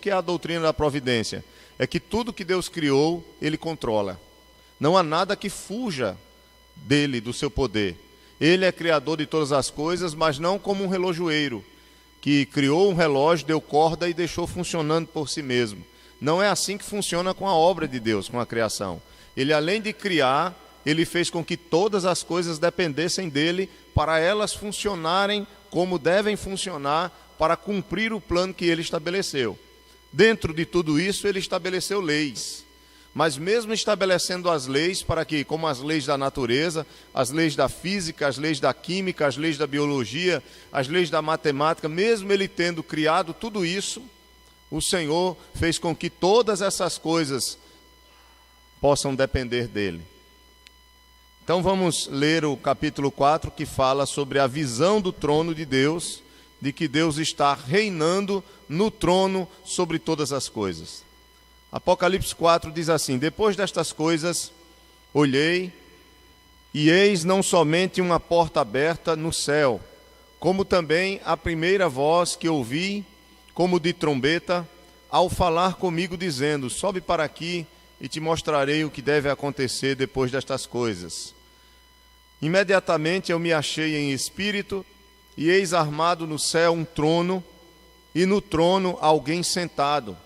que é a doutrina da providência? É que tudo que Deus criou, Ele controla. Não há nada que fuja dele, do seu poder. Ele é criador de todas as coisas, mas não como um relojoeiro, que criou um relógio, deu corda e deixou funcionando por si mesmo. Não é assim que funciona com a obra de Deus, com a criação. Ele, além de criar, Ele fez com que todas as coisas dependessem dele, para elas funcionarem como devem funcionar, para cumprir o plano que Ele estabeleceu. Dentro de tudo isso, Ele estabeleceu leis. Mas mesmo estabelecendo as leis, para que, como as leis da natureza, as leis da física, as leis da química, as leis da biologia, as leis da matemática, mesmo Ele tendo criado tudo isso, o Senhor fez com que todas essas coisas possam depender dEle. Então vamos ler o capítulo 4, que fala sobre a visão do trono de Deus, de que Deus está reinando no trono sobre todas as coisas. Apocalipse 4 diz assim: depois destas coisas, olhei, e eis não somente uma porta aberta no céu, como também a primeira voz que ouvi, como de trombeta, ao falar comigo, dizendo: sobe para aqui e te mostrarei o que deve acontecer depois destas coisas. Imediatamente eu me achei em espírito, e eis armado no céu um trono, e no trono alguém sentado.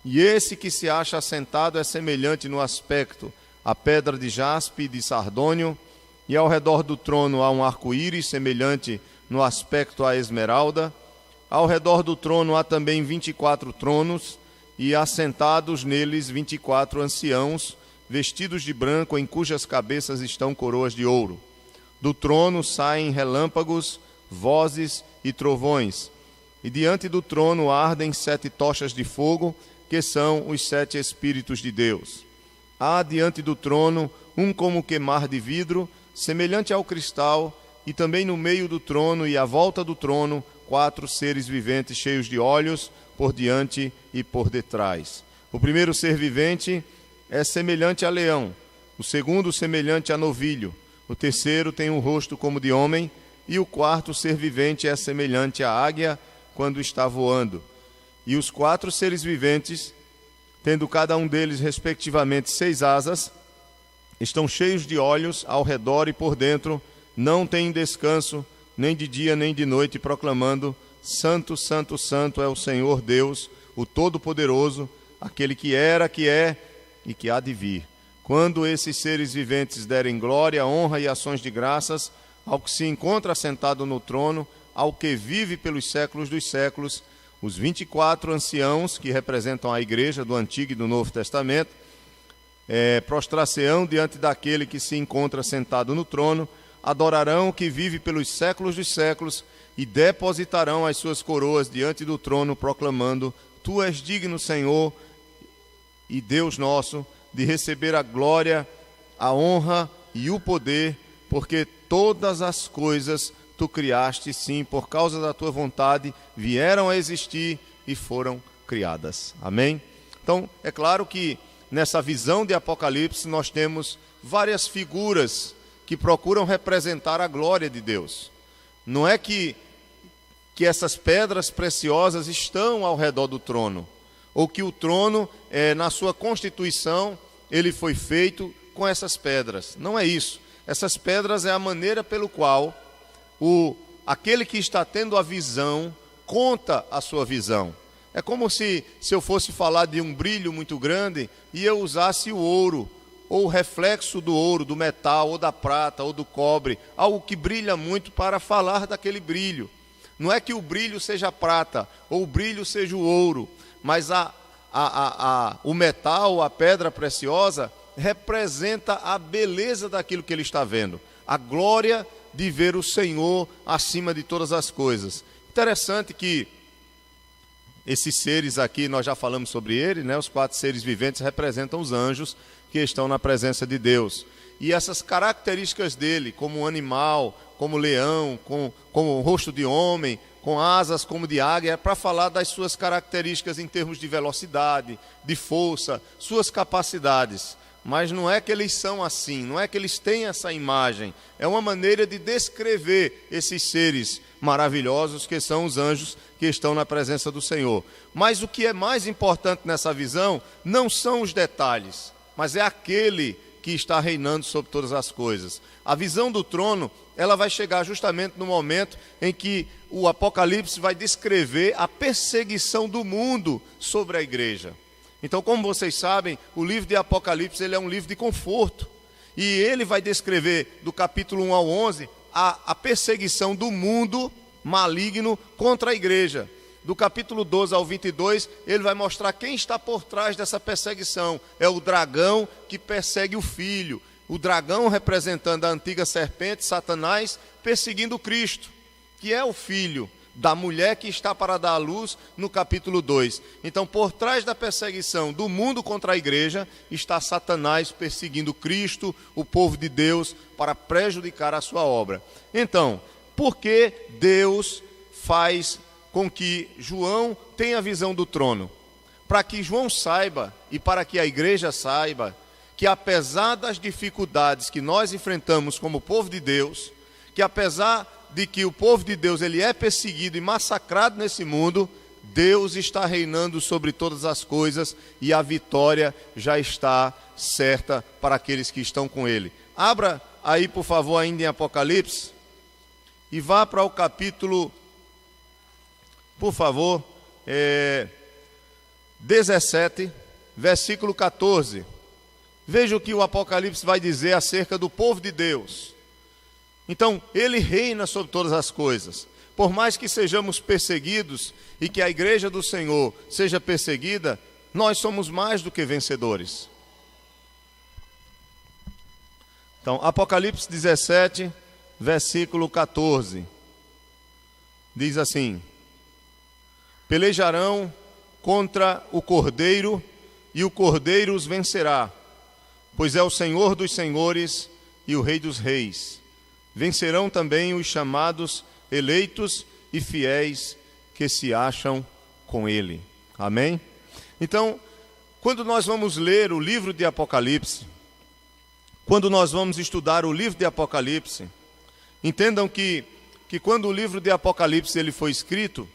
E esse que se acha assentado é semelhante no aspecto à pedra de jaspe e de sardônio, e ao redor do trono há um arco-íris semelhante no aspecto à esmeralda. Ao redor do trono há também 24 tronos, e assentados neles 24 anciãos, vestidos de branco, em cujas cabeças estão coroas de ouro. Do trono saem relâmpagos, vozes e trovões, e diante do trono ardem 7 tochas de fogo, que são os 7 Espíritos de Deus. Há diante do trono um como queimar de vidro, semelhante ao cristal, e também no meio do trono e à volta do trono 4 seres viventes cheios de olhos, por diante e por detrás. O primeiro ser vivente é semelhante a leão, o segundo semelhante a novilho, o terceiro tem um rosto como de homem, e o quarto ser vivente é semelhante à águia quando está voando. E os 4 seres viventes, tendo cada um deles respectivamente 6 asas, estão cheios de olhos ao redor e por dentro, não têm descanso, nem de dia nem de noite, proclamando: Santo, Santo, Santo é o Senhor Deus, o Todo-Poderoso, aquele que era, que é e que há de vir. Quando esses seres viventes derem glória, honra e ações de graças ao que se encontra sentado no trono, ao que vive pelos séculos dos séculos, os 24 anciãos, que representam a igreja do Antigo e do Novo Testamento, prostrar-se-ão diante daquele que se encontra sentado no trono, adorarão o que vive pelos séculos dos séculos e depositarão as suas coroas diante do trono, proclamando: Tu és digno, Senhor e Deus nosso, de receber a glória, a honra e o poder, porque todas as coisas Tu criaste, sim, por causa da Tua vontade, vieram a existir e foram criadas. Amém? Então, é claro que nessa visão de Apocalipse nós temos várias figuras que procuram representar a glória de Deus. Não é que essas pedras preciosas estão ao redor do trono, ou que o trono, na sua constituição, ele foi feito com essas pedras. Não é isso. Essas pedras é a maneira pelo qual aquele que está tendo a visão conta a sua visão. É como se eu fosse falar de um brilho muito grande e eu usasse o ouro, ou o reflexo do ouro, do metal, ou da prata, ou do cobre, algo que brilha muito, para falar daquele brilho. Não é que o brilho seja prata, ou o brilho seja o ouro, mas o metal, a pedra preciosa, representa a beleza daquilo que ele está vendo, a glória de ver o Senhor acima de todas as coisas. Interessante que esses seres aqui, nós já falamos sobre eles, né? Os 4 seres viventes representam os anjos que estão na presença de Deus. E essas características dele, como um animal, como leão, com o rosto de homem, com asas como de águia, é para falar das suas características em termos de velocidade, de força, suas capacidades. Mas não é que eles são assim, não é que eles têm essa imagem. É uma maneira de descrever esses seres maravilhosos que são os anjos, que estão na presença do Senhor. Mas o que é mais importante nessa visão não são os detalhes, mas é aquele que está reinando sobre todas as coisas. A visão do trono, ela vai chegar justamente no momento em que o Apocalipse vai descrever a perseguição do mundo sobre a igreja. Então, como vocês sabem, o livro de Apocalipse ele é um livro de conforto. E ele vai descrever, do capítulo 1 ao 11, a perseguição do mundo maligno contra a igreja. Do capítulo 12 ao 22, ele vai mostrar quem está por trás dessa perseguição. É o dragão que persegue o filho. O dragão representando a antiga serpente, Satanás, perseguindo Cristo, que é o filho da mulher que está para dar à luz no capítulo 2. Então, por trás da perseguição do mundo contra a igreja, está Satanás perseguindo Cristo, o povo de Deus, para prejudicar a sua obra. Então, por que Deus faz com que João tenha a visão do trono? Para que João saiba, e para que a igreja saiba, que apesar das dificuldades que nós enfrentamos como povo de Deus, que apesar de que o povo de Deus ele é perseguido e massacrado nesse mundo, Deus está reinando sobre todas as coisas e a vitória já está certa para aqueles que estão com ele. Abra aí, por favor, ainda em Apocalipse e vá para o capítulo, por favor, 17, versículo 14. Veja o que o Apocalipse vai dizer acerca do povo de Deus. Então, ele reina sobre todas as coisas. Por mais que sejamos perseguidos e que a igreja do Senhor seja perseguida, nós somos mais do que vencedores. Então, Apocalipse 17, versículo 14. Diz assim: pelejarão contra o Cordeiro, e o Cordeiro os vencerá, pois é o Senhor dos senhores e o Rei dos reis. Vencerão também os chamados, eleitos e fiéis que se acham com ele. Amém? Então, quando nós vamos ler o livro de Apocalipse, quando nós vamos estudar o livro de Apocalipse, entendam que quando o livro de Apocalipse ele foi escrito,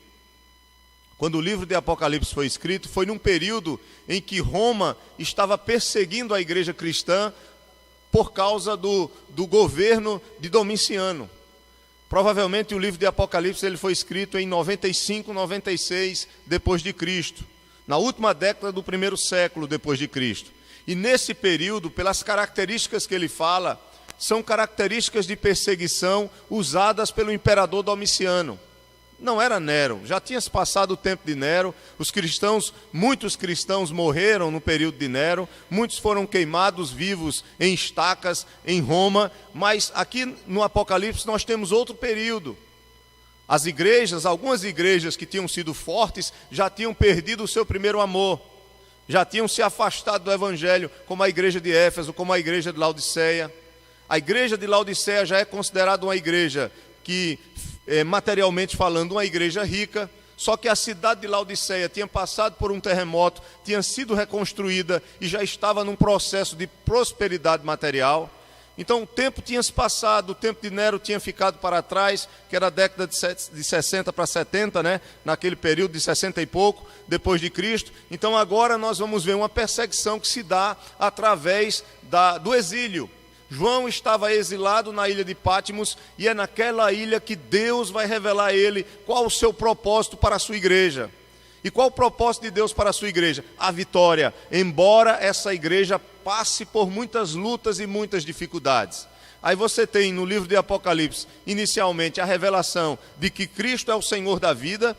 quando o livro de Apocalipse foi escrito, foi num período em que Roma estava perseguindo a igreja cristã por causa do governo de Domiciano. Provavelmente o livro de Apocalipse ele foi escrito em 95, 96 depois de Cristo, na última década do primeiro século depois de Cristo. E nesse período, pelas características que ele fala, são características de perseguição usadas pelo imperador Domiciano. Não era Nero, já tinha se passado o tempo de Nero, muitos cristãos morreram no período de Nero, muitos foram queimados vivos em estacas em Roma, mas aqui no Apocalipse nós temos outro período. As igrejas, algumas igrejas que tinham sido fortes, já tinham perdido o seu primeiro amor, já tinham se afastado do evangelho, como a igreja de Éfeso, como a igreja de Laodiceia. A igreja de Laodiceia já é considerada uma igreja que, materialmente falando, uma igreja rica, só que a cidade de Laodiceia tinha passado por um terremoto, tinha sido reconstruída e já estava num processo de prosperidade material. Então o tempo tinha se passado, o tempo de Nero tinha ficado para trás, que era a década de 60 para 70, né? Naquele período de 60 e pouco, depois de Cristo. Então agora nós vamos ver uma perseguição que se dá através do exílio. João estava exilado na ilha de Patmos, e é naquela ilha que Deus vai revelar a ele qual o seu propósito para a sua igreja. E qual o propósito de Deus para a sua igreja? A vitória, embora essa igreja passe por muitas lutas e muitas dificuldades. Aí você tem no livro de Apocalipse, inicialmente, a revelação de que Cristo é o Senhor da vida.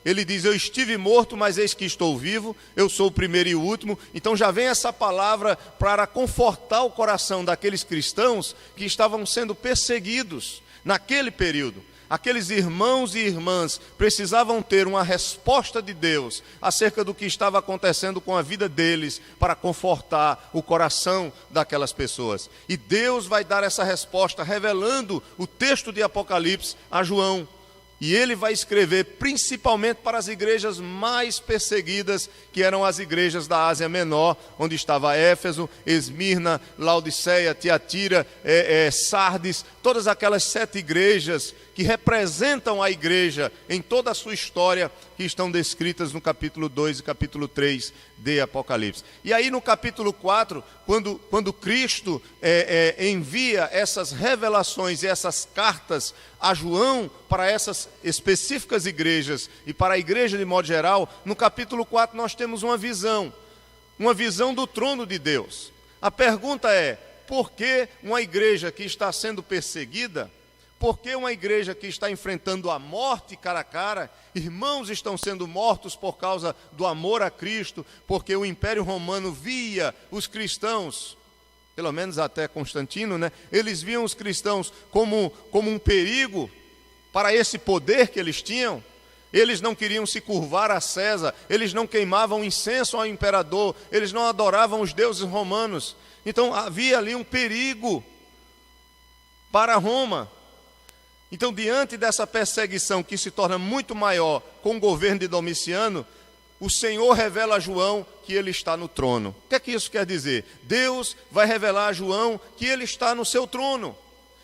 Ele diz: eu estive morto, mas eis que estou vivo, eu sou o primeiro e o último. Então já vem essa palavra para confortar o coração daqueles cristãos que estavam sendo perseguidos naquele período. Aqueles irmãos e irmãs precisavam ter uma resposta de Deus acerca do que estava acontecendo com a vida deles, para confortar o coração daquelas pessoas. E Deus vai dar essa resposta revelando o texto de Apocalipse a João. E ele vai escrever principalmente para as igrejas mais perseguidas, que eram as igrejas da Ásia Menor, onde estava Éfeso, Esmirna, Laodiceia, Tiatira, Sardes, todas aquelas 7 igrejas que representam a igreja em toda a sua história, que estão descritas no capítulo 2 e capítulo 3 de Apocalipse. E aí no capítulo 4, quando Cristo envia essas revelações e essas cartas a João para essas específicas igrejas e para a igreja de modo geral, no capítulo 4 nós temos uma visão do trono de Deus. A pergunta é: por que uma igreja que está sendo perseguida, por que uma igreja que está enfrentando a morte cara a cara, irmãos estão sendo mortos por causa do amor a Cristo, porque o Império Romano via os cristãos, pelo menos até Constantino, né? Eles viam os cristãos como um perigo para esse poder que eles tinham. Eles não queriam se curvar a César, eles não queimavam incenso ao imperador, eles não adoravam os deuses romanos. Então havia ali um perigo para Roma. Então, diante dessa perseguição que se torna muito maior com o governo de Domiciano, o Senhor revela a João que ele está no trono. O que é que isso quer dizer? Deus vai revelar a João que ele está no seu trono.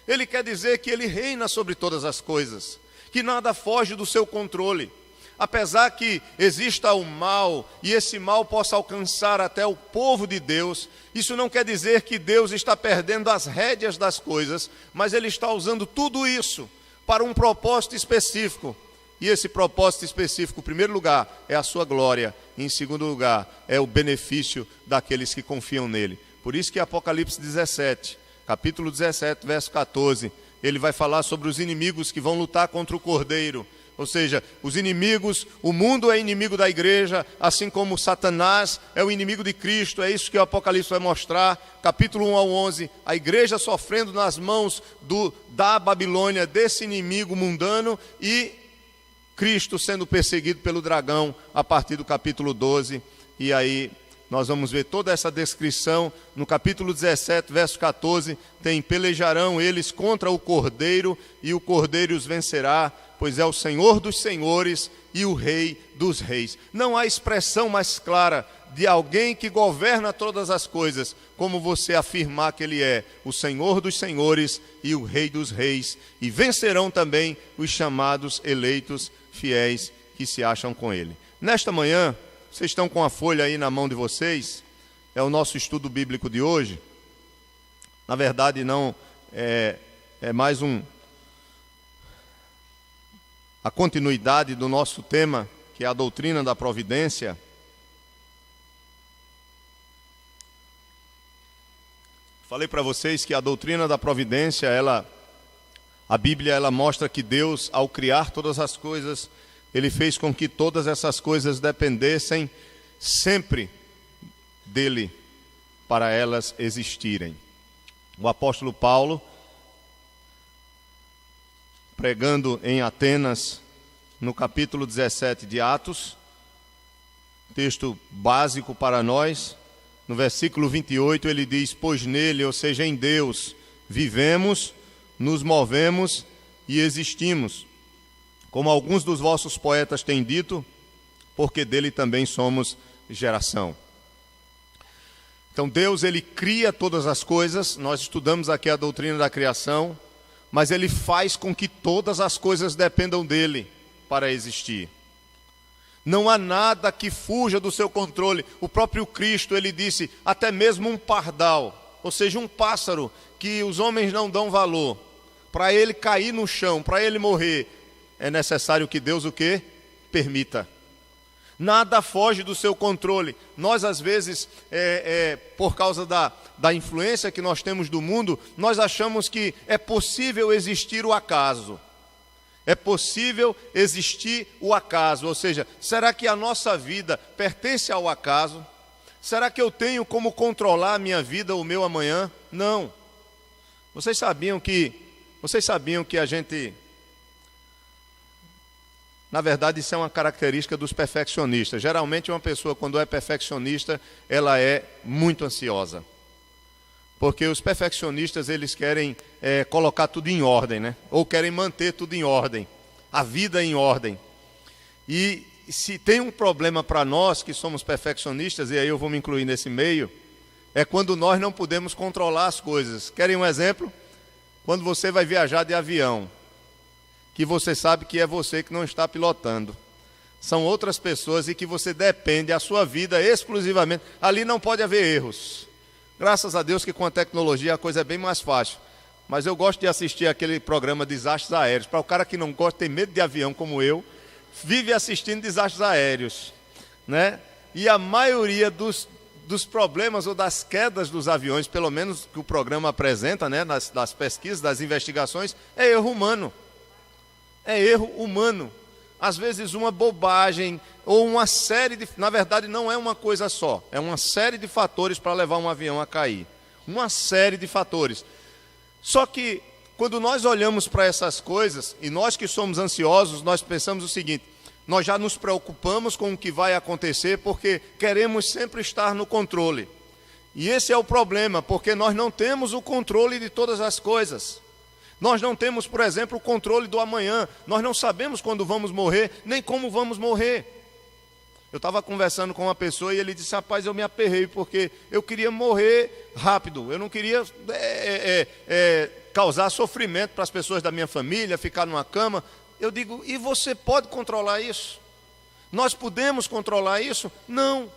Ele quer dizer que ele reina sobre todas as coisas, que nada foge do seu controle. Apesar que exista o mal, e esse mal possa alcançar até o povo de Deus, isso não quer dizer que Deus está perdendo as rédeas das coisas, mas Ele está usando tudo isso para um propósito específico. E esse propósito específico, em primeiro lugar, é a sua glória. E em segundo lugar, é o benefício daqueles que confiam nele. Por isso que Apocalipse 17, capítulo 17, verso 14, ele vai falar sobre os inimigos que vão lutar contra o Cordeiro. Ou seja, os inimigos, o mundo é inimigo da igreja, assim como Satanás é o inimigo de Cristo. É isso que o Apocalipse vai mostrar. Capítulo 1 ao 11, a igreja sofrendo nas mãos da Babilônia, desse inimigo mundano, e Cristo sendo perseguido pelo dragão a partir do capítulo 12. E aí nós vamos ver toda essa descrição no capítulo 17, verso 14, tem: pelejarão eles contra o Cordeiro, e o Cordeiro os vencerá, pois é o Senhor dos senhores e o Rei dos reis. Não há expressão mais clara de alguém que governa todas as coisas, como você afirmar que ele é o Senhor dos senhores e o Rei dos reis, e vencerão também os chamados eleitos fiéis que se acham com ele. Nesta manhã, vocês estão com a folha aí na mão de vocês, é o nosso estudo bíblico de hoje. Na verdade, não é mais a continuidade do nosso tema, que é a doutrina da providência. Falei para vocês que a doutrina da providência, a Bíblia, ela mostra que Deus, ao criar todas as coisas, Ele fez com que todas essas coisas dependessem sempre dele para elas existirem. O apóstolo Paulo, pregando em Atenas, no capítulo 17 de Atos, texto básico para nós, no versículo 28 ele diz: pois nele, ou seja, em Deus, vivemos, nos movemos e existimos, como alguns dos vossos poetas têm dito, porque dele também somos geração. Então Deus, ele cria todas as coisas. Nós estudamos aqui a doutrina da criação, mas ele faz com que todas as coisas dependam dele para existir. Não há nada que fuja do seu controle. O próprio Cristo, ele disse, até mesmo um pardal, ou seja, um pássaro que os homens não dão valor, para ele cair no chão, para ele morrer, é necessário que Deus o quê? Permita. Nada foge do seu controle. Nós, às vezes, por causa da influência que nós temos do mundo, nós achamos que é possível existir o acaso. É possível existir o acaso. Ou seja, será que a nossa vida pertence ao acaso? Será que eu tenho como controlar a minha vida, o meu amanhã? Não. Vocês sabiam que a gente... Na verdade, isso é uma característica dos perfeccionistas. Geralmente, uma pessoa, quando é perfeccionista, ela é muito ansiosa. Porque os perfeccionistas, eles querem colocar tudo em ordem, né? Ou querem manter tudo em ordem, a vida em ordem. E se tem um problema para nós, que somos perfeccionistas, e aí eu vou me incluir nesse meio, é quando nós não podemos controlar as coisas. Querem um exemplo? Quando você vai viajar de avião. que você sabe que é você que não está pilotando. São outras pessoas e que você depende a sua vida exclusivamente. Ali não pode haver erros. Graças a Deus que com a tecnologia a coisa é bem mais fácil. Mas eu gosto de assistir aquele programa Desastres Aéreos. Para o cara que não gosta, tem medo de avião como eu, vive assistindo desastres aéreos, né? E a maioria dos problemas ou das quedas dos aviões, pelo menos que o programa apresenta, né, das pesquisas, das investigações, é erro humano. É erro humano. Às vezes uma bobagem ou uma série de... Na verdade, não é uma coisa só. É uma série de fatores para levar um avião a cair. Uma série de fatores. Só que, quando nós olhamos para essas coisas, e nós que somos ansiosos, nós pensamos o seguinte: nós já nos preocupamos com o que vai acontecer porque queremos sempre estar no controle. E esse é o problema, porque nós não temos o controle de todas as coisas. Nós não temos, por exemplo, o controle do amanhã. Nós não sabemos quando vamos morrer, nem como vamos morrer. Eu estava conversando com uma pessoa e ele disse: rapaz, eu me aperrei porque eu queria morrer rápido. Eu não queria causar sofrimento para as pessoas da minha família, ficar numa cama. Eu digo: e você pode controlar isso? Nós podemos controlar isso? Não.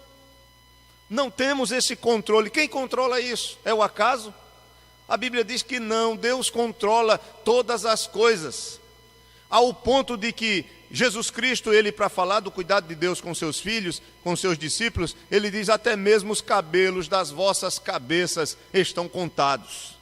Não temos esse controle. Quem controla isso? É o acaso? A Bíblia diz que não, Deus controla todas as coisas, ao ponto de que Jesus Cristo, ele, para falar do cuidado de Deus com seus filhos, com seus discípulos, ele diz: até mesmo os cabelos das vossas cabeças estão contados.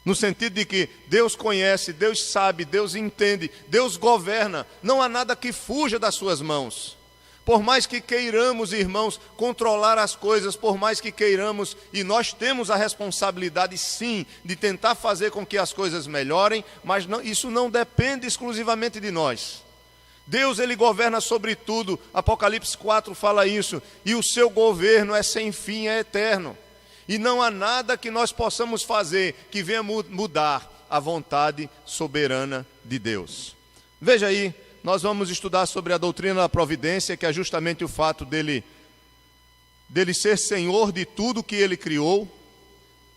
No sentido de que Deus conhece, Deus sabe, Deus entende, Deus governa, não há nada que fuja das suas mãos. Por mais que queiramos, irmãos, controlar as coisas, por mais que queiramos, e nós temos a responsabilidade sim, de tentar fazer com que as coisas melhorem, mas não, isso não depende exclusivamente de nós. Deus, ele governa sobre tudo. Apocalipse 4 fala isso, e o seu governo é sem fim, é eterno. E não há nada que nós possamos fazer que venha mudar a vontade soberana de Deus. Veja aí, nós vamos estudar sobre a doutrina da providência, que é justamente o fato dele ser senhor de tudo que ele criou.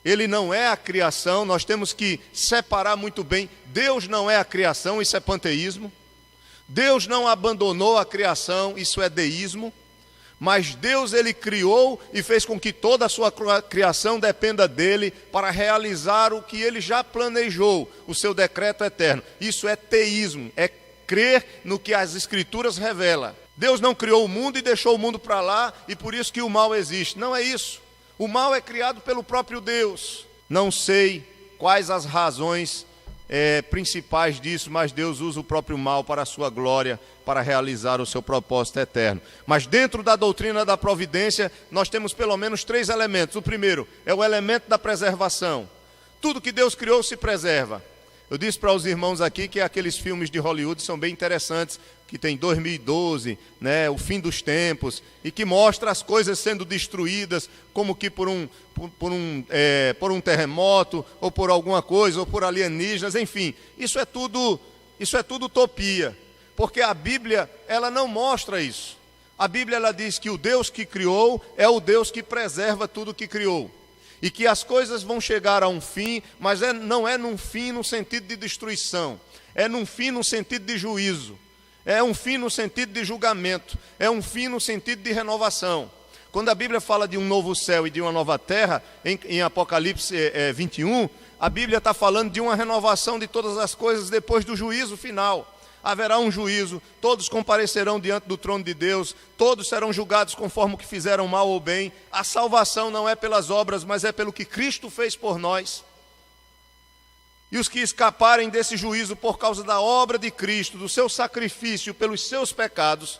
Ele não é a criação, nós temos que separar muito bem. Deus não é a criação, isso é panteísmo. Deus não abandonou a criação, isso é deísmo. Mas Deus, ele criou e fez com que toda a sua criação dependa dele para realizar o que ele já planejou, o seu decreto eterno. Isso é teísmo, é crer no que as Escrituras revelam. Deus não criou o mundo e deixou o mundo para lá, e por isso que o mal existe. Não é isso. O mal é criado pelo próprio Deus. Não sei quais as razões principais disso, mas Deus usa o próprio mal para a sua glória, para realizar o seu propósito eterno. Mas dentro da doutrina da providência, nós temos pelo menos 3 elementos. O primeiro é o elemento da preservação. Tudo que Deus criou se preserva. Eu disse para os irmãos aqui que aqueles filmes de Hollywood são bem interessantes, que tem 2012, né, o fim dos tempos, e que mostra as coisas sendo destruídas, como que por um terremoto, ou por alguma coisa, ou por alienígenas, enfim. Isso é tudo utopia, porque a Bíblia, ela não mostra isso. A Bíblia, ela diz que o Deus que criou é o Deus que preserva tudo que criou. E que as coisas vão chegar a um fim, mas não é num fim no sentido de destruição, é num fim no sentido de juízo, é um fim no sentido de julgamento, é um fim no sentido de renovação. Quando a Bíblia fala de um novo céu e de uma nova terra, em Apocalipse 21, a Bíblia está falando de uma renovação de todas as coisas depois do juízo final. Haverá um juízo, todos comparecerão diante do trono de Deus, todos serão julgados conforme o que fizeram mal ou bem. A salvação não é pelas obras, mas é pelo que Cristo fez por nós. E os que escaparem desse juízo por causa da obra de Cristo, do seu sacrifício pelos seus pecados,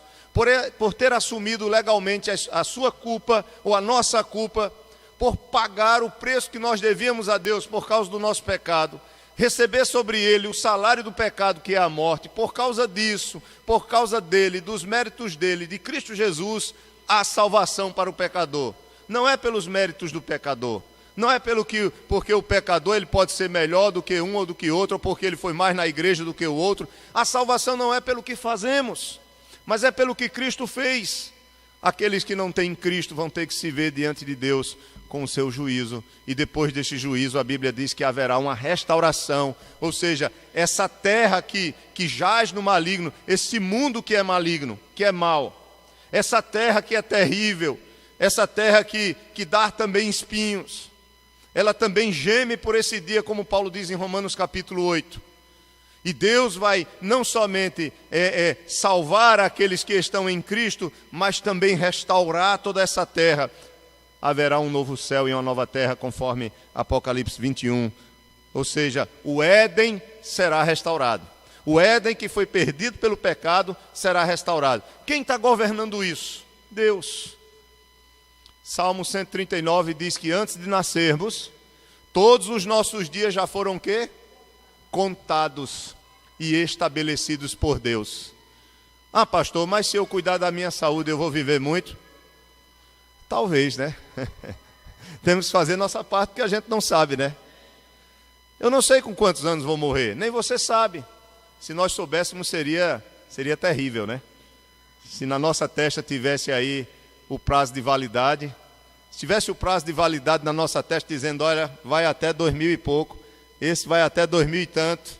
por ter assumido legalmente a sua culpa ou a nossa culpa, por pagar o preço que nós devíamos a Deus por causa do nosso pecado, receber sobre ele o salário do pecado, que é a morte. Por causa disso, por causa dele, dos méritos dele, de Cristo Jesus, há salvação para o pecador. Não é pelos méritos do pecador, não é porque o pecador ele pode ser melhor do que um ou do que outro, ou porque ele foi mais na igreja do que o outro. A salvação não é pelo que fazemos, mas é pelo que Cristo fez. aqueles que não têm Cristo vão ter que se ver diante de Deus com o seu juízo, e depois deste juízo a Bíblia diz que haverá uma restauração, ou seja, essa terra que jaz no maligno, esse mundo que é maligno, que é mau, essa terra que é terrível, essa terra que dá também espinhos, ela também geme por esse dia, como Paulo diz em Romanos capítulo 8. E Deus vai não somente salvar aqueles que estão em Cristo, mas também restaurar toda essa terra. Haverá um novo céu e uma nova terra, conforme Apocalipse 21. Ou seja, o Éden será restaurado. O Éden que foi perdido pelo pecado será restaurado. Quem está governando isso? Deus. Salmo 139 diz que antes de nascermos, todos os nossos dias já foram o quê? Contados e estabelecidos por Deus. Ah, pastor, mas se eu cuidar da minha saúde, eu vou viver muito? Talvez, né? Temos que fazer nossa parte, porque a gente não sabe, né? Eu não sei com quantos anos vou morrer, nem você sabe. Se nós soubéssemos, seria terrível, né? Se na nossa testa tivesse aí o prazo de validade, se tivesse o prazo de validade na nossa testa dizendo, olha, vai até 2000 e pouco, esse vai até 2000 e tanto.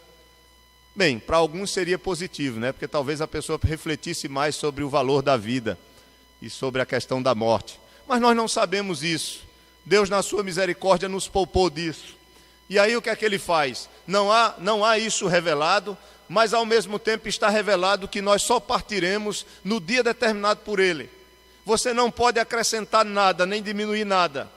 Bem, para alguns seria positivo, né? Porque talvez a pessoa refletisse mais sobre o valor da vida e sobre a questão da morte. Mas nós não sabemos isso. Deus, na sua misericórdia, nos poupou disso. E aí o que é que ele faz? Não há isso revelado, mas ao mesmo tempo está revelado que nós só partiremos no dia determinado por ele. Você não pode acrescentar nada, nem diminuir nada.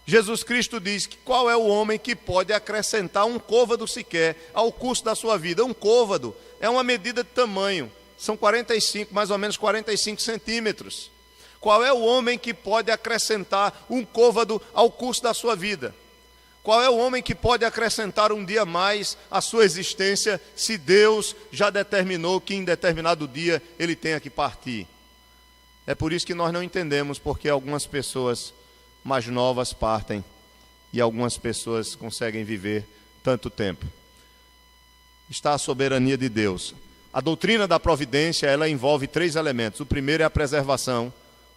Jesus Cristo diz que qual é o homem que pode acrescentar um côvado sequer ao curso da sua vida? Um côvado é uma medida de tamanho, são mais ou menos 45 centímetros. Qual é o homem que pode acrescentar um côvado ao curso da sua vida? Qual é o homem que pode acrescentar um dia mais à sua existência, se Deus já determinou que em determinado dia ele tenha que partir? É por isso que nós não entendemos porque algumas pessoas mais novas partem e algumas pessoas conseguem viver tanto tempo. Está a soberania de Deus. A doutrina da providência, ela envolve 3 elementos. O primeiro é a preservação.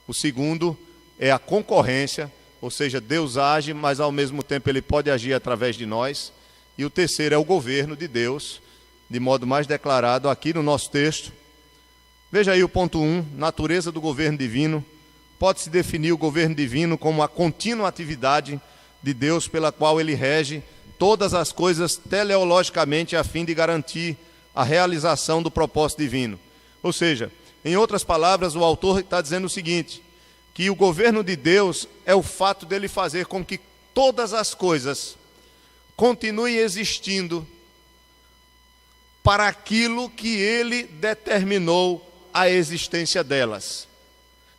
O segundo é a concorrência, ou seja, Deus age, mas ao mesmo tempo ele pode agir através de nós. E o terceiro é o governo de Deus, de modo mais declarado aqui no nosso texto. Veja aí o ponto 1, natureza do governo divino. Pode-se definir o governo divino como a contínua atividade de Deus pela qual ele rege todas as coisas teleologicamente a fim de garantir a realização do propósito divino. Ou seja, em outras palavras, o autor está dizendo o seguinte, que o governo de Deus é o fato dele fazer com que todas as coisas continuem existindo para aquilo que ele determinou a existência delas.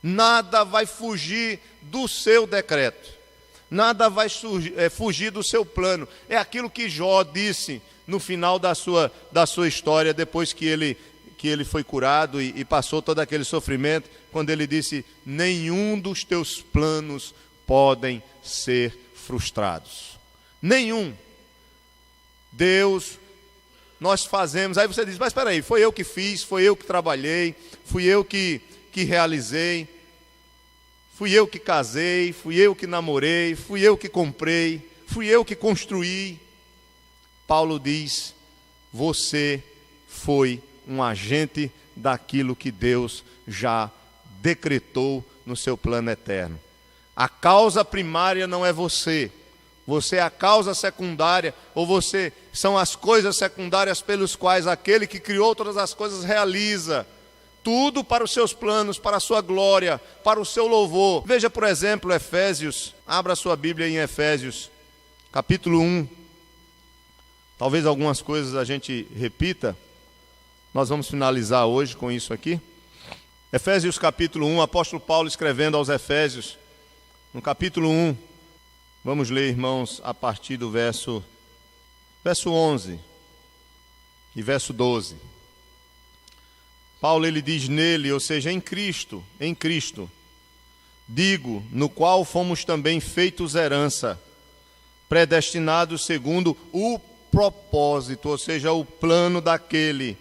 Nada vai fugir do seu decreto, nada vai fugir do seu plano. É aquilo que Jó disse no final da sua história, depois que ele foi curado e passou todo aquele sofrimento, quando ele disse, nenhum dos teus planos podem ser frustrados. Nenhum. Deus, nós fazemos, aí você diz, mas espera aí, foi eu que fiz, foi eu que trabalhei, fui eu que realizei, fui eu que casei, fui eu que namorei, fui eu que comprei, fui eu que construí. Paulo diz, você foi um agente daquilo que Deus já decretou no seu plano eterno. A causa primária não é você. Você é a causa secundária, ou você são as coisas secundárias pelos quais aquele que criou todas as coisas realiza. Tudo para os seus planos, para a sua glória, para o seu louvor. Veja, por exemplo, Efésios. Abra a sua Bíblia em Efésios, capítulo 1. Talvez algumas coisas a gente repita. Nós vamos finalizar hoje com isso aqui. Efésios capítulo 1, apóstolo Paulo escrevendo aos Efésios, no capítulo 1, vamos ler, irmãos, a partir do verso 11 e verso 12. Paulo, ele diz nele, ou seja, em Cristo, digo, no qual fomos também feitos herança, predestinados segundo o propósito, ou seja, o plano daquele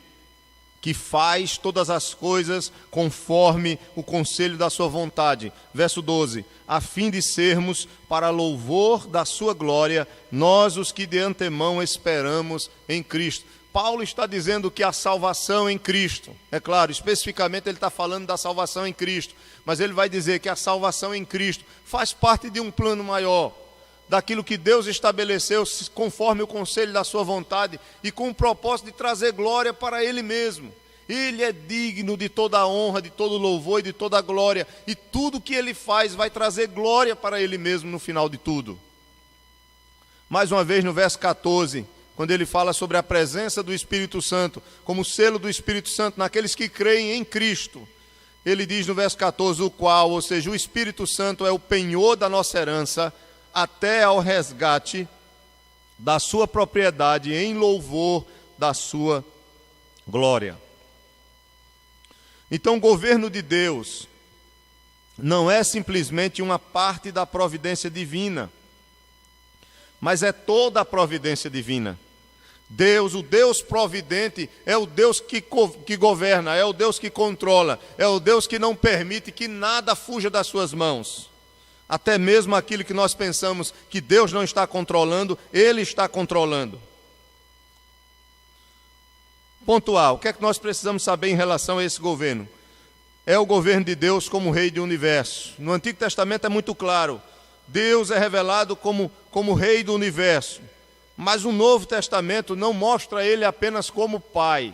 que faz todas as coisas conforme o conselho da sua vontade. Verso 12, a fim de sermos para louvor da sua glória, nós os que de antemão esperamos em Cristo. Paulo está dizendo que a salvação em Cristo, é claro, especificamente ele está falando da salvação em Cristo, mas ele vai dizer que a salvação em Cristo faz parte de um plano maior, daquilo que Deus estabeleceu conforme o conselho da sua vontade e com o propósito de trazer glória para Ele mesmo. Ele é digno de toda a honra, de todo louvor e de toda a glória, e tudo que Ele faz vai trazer glória para Ele mesmo no final de tudo. Mais uma vez no verso 14, quando ele fala sobre a presença do Espírito Santo, como selo do Espírito Santo naqueles que creem em Cristo, ele diz no verso 14, o qual, ou seja, o Espírito Santo é o penhor da nossa herança, até ao resgate da sua propriedade em louvor da sua glória. Então, o governo de Deus não é simplesmente uma parte da providência divina, mas é toda a providência divina. Deus, o Deus providente, é o Deus que governa, é o Deus que controla, é o Deus que não permite que nada fuja das suas mãos. Até mesmo aquilo que nós pensamos que Deus não está controlando, Ele está controlando. Ponto A, o que é que nós precisamos saber em relação a esse governo? É o governo de Deus como Rei do Universo. No Antigo Testamento é muito claro, Deus é revelado como Rei do Universo. Mas o Novo Testamento não mostra Ele apenas como Pai.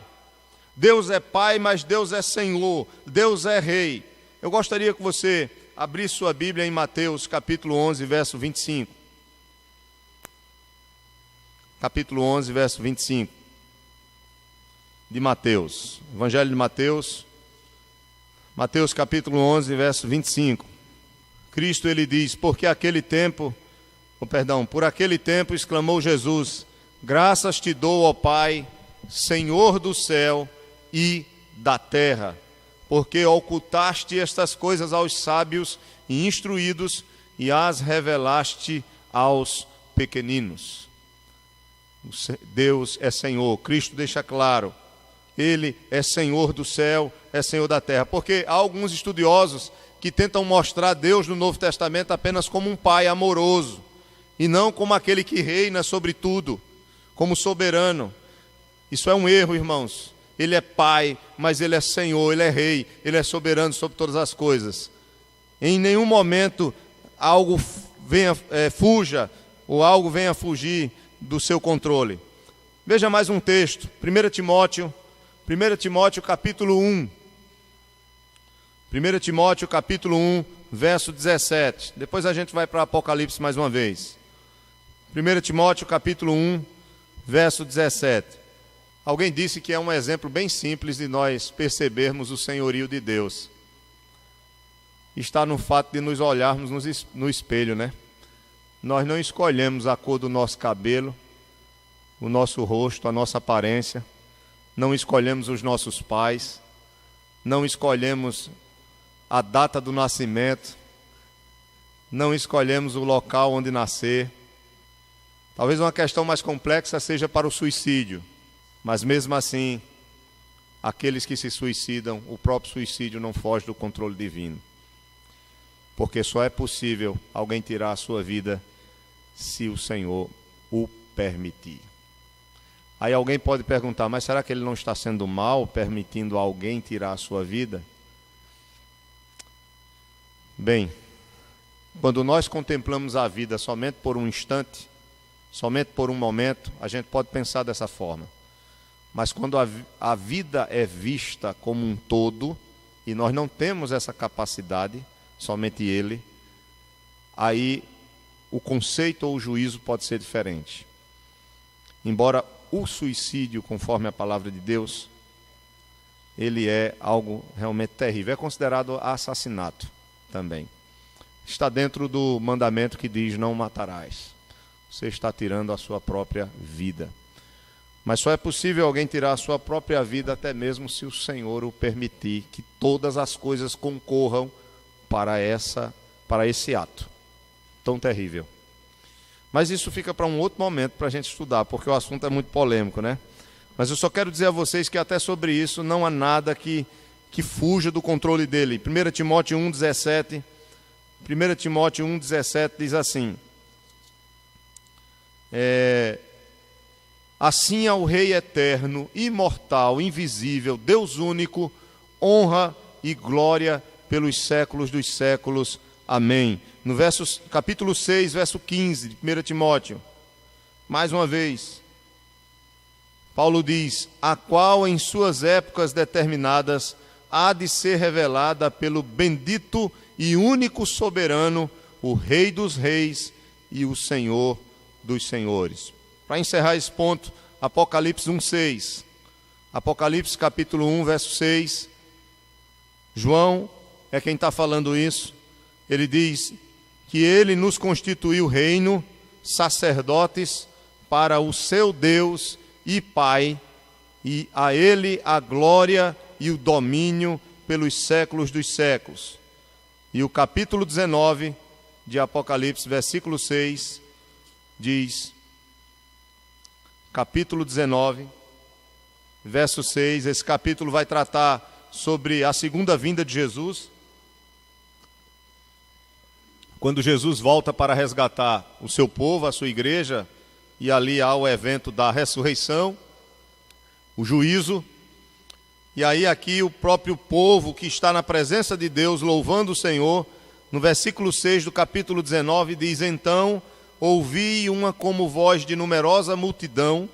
Deus é Pai, mas Deus é Senhor, Deus é Rei. Eu gostaria que você abrisse sua Bíblia em Mateus, capítulo 11, verso 25. Capítulo 11, verso 25. De Mateus. Evangelho de Mateus. Mateus, capítulo 11, verso 25. Cristo, ele diz, por aquele tempo, exclamou Jesus, graças te dou, ó Pai, Senhor do céu e da terra, porque ocultaste estas coisas aos sábios e instruídos e as revelaste aos pequeninos. Deus é Senhor, Cristo deixa claro, Ele é Senhor do céu, é Senhor da terra, porque há alguns estudiosos que tentam mostrar Deus no Novo Testamento apenas como um Pai amoroso, e não como aquele que reina sobre tudo, como soberano. Isso é um erro, irmãos. Ele é Pai, mas Ele é Senhor, Ele é Rei, Ele é soberano sobre todas as coisas. Em nenhum momento algo fuja, ou algo venha fugir do seu controle. Veja mais um texto, 1 Timóteo capítulo 1. 1 Timóteo capítulo 1, verso 17. Depois a gente vai para Apocalipse mais uma vez. 1 Timóteo capítulo 1, verso 17. Alguém disse que é um exemplo bem simples de nós percebermos o senhorio de Deus. Está no fato de nos olharmos no espelho, né? Nós não escolhemos a cor do nosso cabelo, o nosso rosto, a nossa aparência. Não escolhemos os nossos pais. Não escolhemos a data do nascimento. Não escolhemos o local onde nascer. Talvez uma questão mais complexa seja para o suicídio. Mas mesmo assim, aqueles que se suicidam, o próprio suicídio não foge do controle divino. Porque só é possível alguém tirar a sua vida se o Senhor o permitir. Aí alguém pode perguntar, mas será que ele não está sendo mal permitindo alguém tirar a sua vida? Bem, quando nós contemplamos a vida somente por um instante, somente por um momento, a gente pode pensar dessa forma. Mas quando a vida é vista como um todo, e nós não temos essa capacidade, somente Ele, aí o conceito ou o juízo pode ser diferente. Embora o suicídio, conforme a palavra de Deus, ele é algo realmente terrível. É considerado assassinato também. Está dentro do mandamento que diz, não matarás. Você está tirando a sua própria vida. Mas só é possível alguém tirar a sua própria vida, até mesmo se o Senhor o permitir, que todas as coisas concorram para esse ato tão terrível. Mas isso fica para um outro momento para a gente estudar, porque o assunto é muito polêmico, né? Mas eu só quero dizer a vocês que até sobre isso não há nada que fuja do controle dele. 1 Timóteo 1,17 diz assim: assim ao Rei eterno, imortal, invisível, Deus único, honra e glória pelos séculos dos séculos. Amém. No capítulo 6, verso 15 de 1 Timóteo, mais uma vez, Paulo diz: a qual em suas épocas determinadas há de ser revelada pelo bendito e único soberano, o Rei dos reis e o Senhor dos senhores. Para encerrar esse ponto, Apocalipse 1,6. Apocalipse capítulo 1, verso 6. João é quem está falando isso. Ele diz que ele nos constituiu reino, sacerdotes para o seu Deus e Pai, e a ele a glória e o domínio pelos séculos dos séculos. E o capítulo 19 de Apocalipse, versículo 6, diz, capítulo 19, verso 6, esse capítulo vai tratar sobre a segunda vinda de Jesus, quando Jesus volta para resgatar o seu povo, a sua igreja, e ali há o evento da ressurreição, o juízo, e aí aqui o próprio povo que está na presença de Deus, louvando o Senhor, no versículo 6 do capítulo 19, diz: então ouvi uma como voz de numerosa multidão,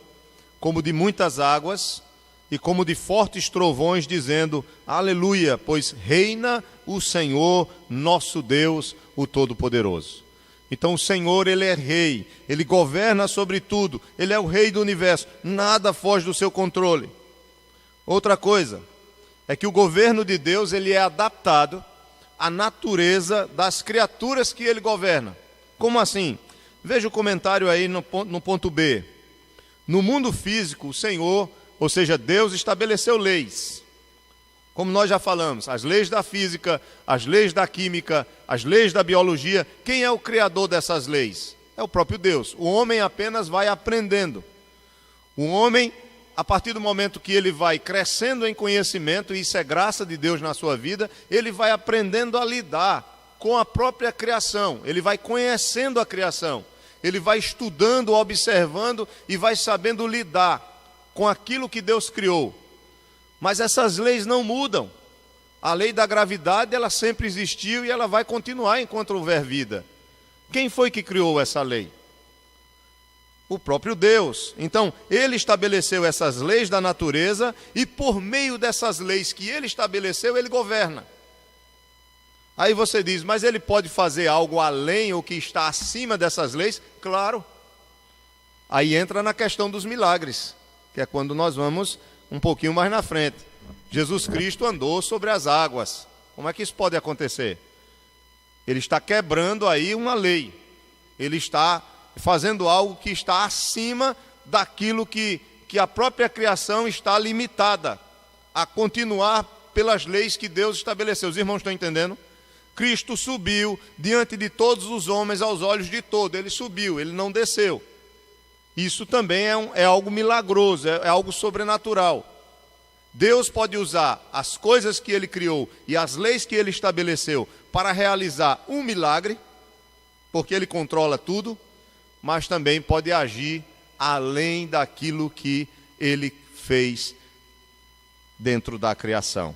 como de muitas águas, e como de fortes trovões, dizendo: aleluia, pois reina o Senhor, nosso Deus, o Todo-Poderoso. Então o Senhor, Ele é rei, Ele governa sobre tudo, Ele é o rei do universo, nada foge do seu controle. Outra coisa, é que o governo de Deus, ele é adaptado à natureza das criaturas que Ele governa. Como assim? Veja o comentário aí no ponto B. No mundo físico, o Senhor, ou seja, Deus, estabeleceu leis. Como nós já falamos, as leis da física, as leis da química, as leis da biologia. Quem é o criador dessas leis? É o próprio Deus. O homem apenas vai aprendendo. O homem, a partir do momento que ele vai crescendo em conhecimento, e isso é graça de Deus na sua vida, ele vai aprendendo a lidar com a própria criação. Ele vai conhecendo a criação. Ele vai estudando, observando e vai sabendo lidar com aquilo que Deus criou. Mas essas leis não mudam. A lei da gravidade, ela sempre existiu e ela vai continuar enquanto houver vida. Quem foi que criou essa lei? O próprio Deus. Então, Ele estabeleceu essas leis da natureza e por meio dessas leis que Ele estabeleceu, Ele governa. Aí você diz, mas Ele pode fazer algo além ou que está acima dessas leis? Claro. Aí entra na questão dos milagres, que é quando nós vamos um pouquinho mais na frente. Jesus Cristo andou sobre as águas. Como é que isso pode acontecer? Ele está quebrando aí uma lei. Ele está fazendo algo que está acima daquilo que a própria criação está limitada a continuar pelas leis que Deus estabeleceu. Os irmãos estão entendendo? Cristo subiu diante de todos os homens aos olhos de todos. Ele subiu, ele não desceu. Isso também é algo milagroso, é algo sobrenatural. Deus pode usar as coisas que Ele criou e as leis que Ele estabeleceu para realizar um milagre, porque Ele controla tudo, mas também pode agir além daquilo que Ele fez dentro da criação.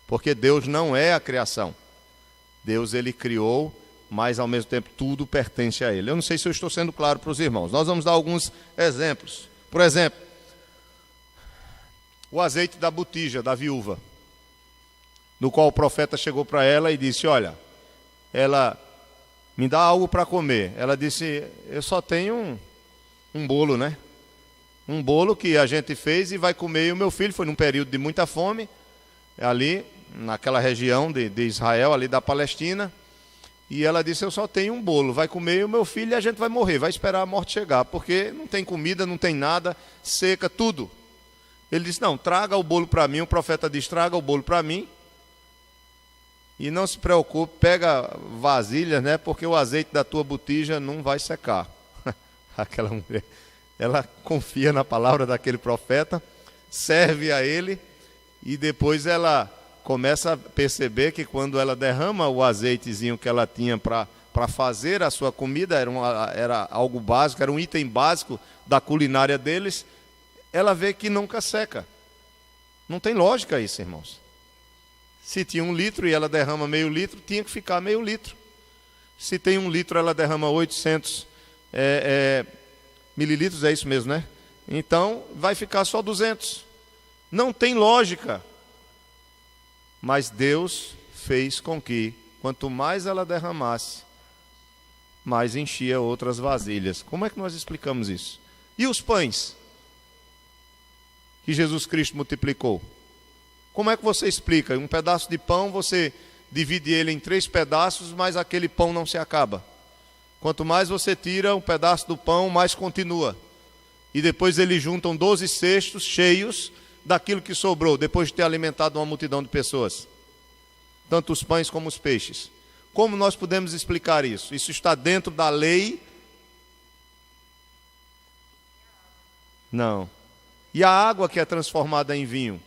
Porque Deus não é a criação. Deus, Ele criou, mas ao mesmo tempo tudo pertence a Ele. Eu não sei se eu estou sendo claro para os irmãos. Nós vamos dar alguns exemplos. Por exemplo, o azeite da botija, da viúva, no qual o profeta chegou para ela e disse, olha, ela me dá algo para comer. Ela disse, eu só tenho um bolo, né? Um bolo que a gente fez e vai comer. E o meu filho foi num período de muita fome, ali naquela região de Israel, ali da Palestina. E ela disse, eu só tenho um bolo, vai comer e o meu filho e a gente vai morrer, vai esperar a morte chegar, porque não tem comida, não tem nada, seca, tudo. Ele disse, não, traga o bolo para mim. O profeta disse, traga o bolo para mim. E não se preocupe, pega vasilhas, né, porque o azeite da tua botija não vai secar. Aquela mulher ela confia na palavra daquele profeta, serve a ele, e depois ela começa a perceber que quando ela derrama o azeitezinho que ela tinha para fazer a sua comida, era algo básico, era um item básico da culinária deles, ela vê que nunca seca. Não tem lógica isso, irmãos. Se tinha 1 litro e ela derrama meio litro, tinha que ficar meio litro. Se tem 1 litro, ela derrama 800 mililitros, é isso mesmo, né? Então, vai ficar só 200. Não tem lógica. Mas Deus fez com que, quanto mais ela derramasse, mais enchia outras vasilhas. Como é que nós explicamos isso? E os pães que Jesus Cristo multiplicou? Como é que você explica? Um pedaço de pão, você divide ele em 3 pedaços, mas aquele pão não se acaba. Quanto mais você tira um pedaço do pão, mais continua. E depois eles juntam 12 cestos cheios daquilo que sobrou, depois de ter alimentado uma multidão de pessoas. Tanto os pães como os peixes. Como nós podemos explicar isso? Isso está dentro da lei? Não. E a água que é transformada em vinho?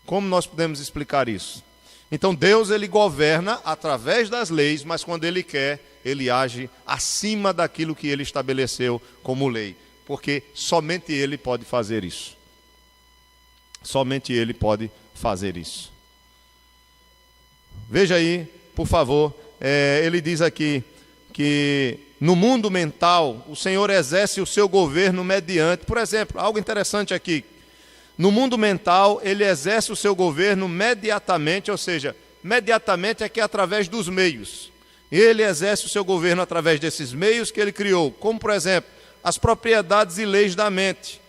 Como nós podemos explicar isso? Então Deus, ele governa através das leis, mas quando ele quer, ele age acima daquilo que ele estabeleceu como lei. Porque somente ele pode fazer isso. Somente ele pode fazer isso. Veja aí, por favor, ele diz aqui que no mundo mental, o Senhor exerce o seu governo mediante, por exemplo, algo interessante aqui. No mundo mental, ele exerce o seu governo mediatamente, ou seja, mediatamente é que é através dos meios. Ele exerce o seu governo através desses meios que ele criou, como, por exemplo, as propriedades e leis da mente.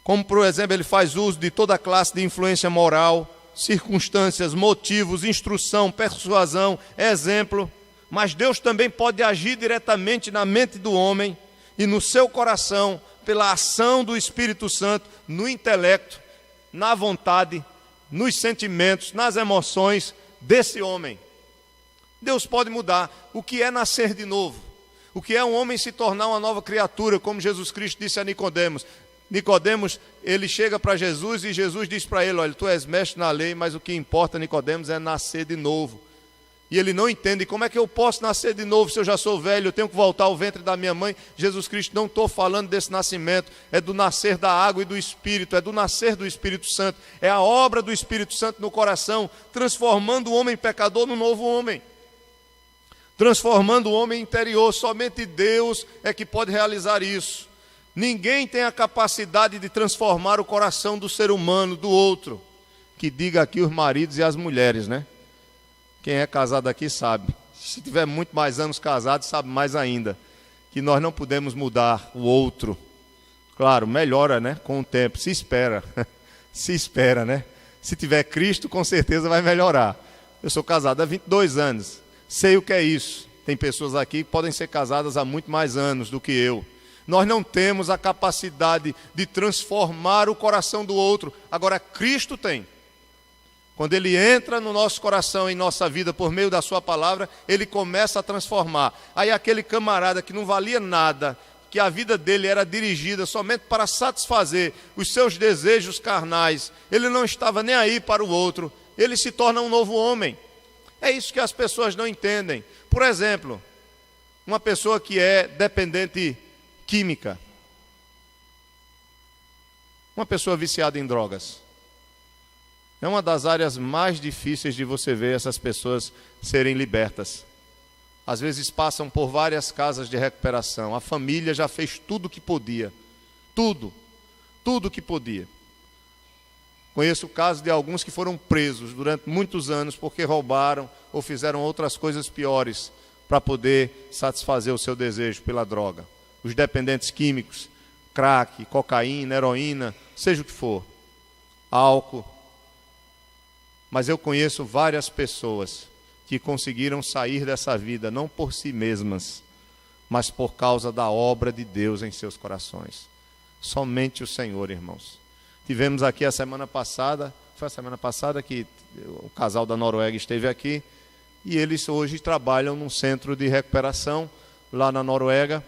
Como, por exemplo, ele faz uso de toda classe de influência moral, circunstâncias, motivos, instrução, persuasão, exemplo. Mas Deus também pode agir diretamente na mente do homem e no seu coração, pela ação do Espírito Santo, no intelecto, na vontade, nos sentimentos, nas emoções desse homem. Deus pode mudar. O que é nascer de novo? O que é um homem se tornar uma nova criatura, como Jesus Cristo disse a Nicodemos. Nicodemos, ele chega para Jesus e Jesus diz para ele: olha, tu és mestre na lei, mas o que importa, Nicodemos, é nascer de novo. E ele não entende, como é que eu posso nascer de novo se eu já sou velho, eu tenho que voltar ao ventre da minha mãe? Jesus Cristo, não estou falando desse nascimento, é do nascer da água e do Espírito, é do nascer do Espírito Santo, é a obra do Espírito Santo no coração, transformando o homem pecador num novo homem, transformando o homem interior. Somente Deus é que pode realizar isso. Ninguém tem a capacidade de transformar o coração do ser humano, do outro, que diga aqui os maridos e as mulheres, né? Quem é casado aqui sabe. Se tiver muito mais anos casado, sabe mais ainda. Que nós não podemos mudar o outro. Claro, melhora, né? Com o tempo. Se espera. Se espera, né? Se tiver Cristo, com certeza vai melhorar. Eu sou casado há 22 anos. Sei o que é isso. Tem pessoas aqui que podem ser casadas há muito mais anos do que eu. Nós não temos a capacidade de transformar o coração do outro. Agora, Cristo tem. Quando ele entra no nosso coração, em nossa vida, por meio da sua palavra, ele começa a transformar. Aí aquele camarada que não valia nada, que a vida dele era dirigida somente para satisfazer os seus desejos carnais, ele não estava nem aí para o outro, ele se torna um novo homem. É isso que as pessoas não entendem. Por exemplo, uma pessoa que é dependente química, uma pessoa viciada em drogas, é uma das áreas mais difíceis de você ver essas pessoas serem libertas. Às vezes passam por várias casas de recuperação. A família já fez tudo o que podia. Tudo o que podia. Conheço o caso de alguns que foram presos durante muitos anos porque roubaram ou fizeram outras coisas piores para poder satisfazer o seu desejo pela droga. Os dependentes químicos, crack, cocaína, heroína, seja o que for, álcool. Mas eu conheço várias pessoas que conseguiram sair dessa vida, não por si mesmas, mas por causa da obra de Deus em seus corações. Somente o Senhor, irmãos. Tivemos aqui a semana passada, foi a semana passada que o casal da Noruega esteve aqui, e eles hoje trabalham num centro de recuperação lá na Noruega.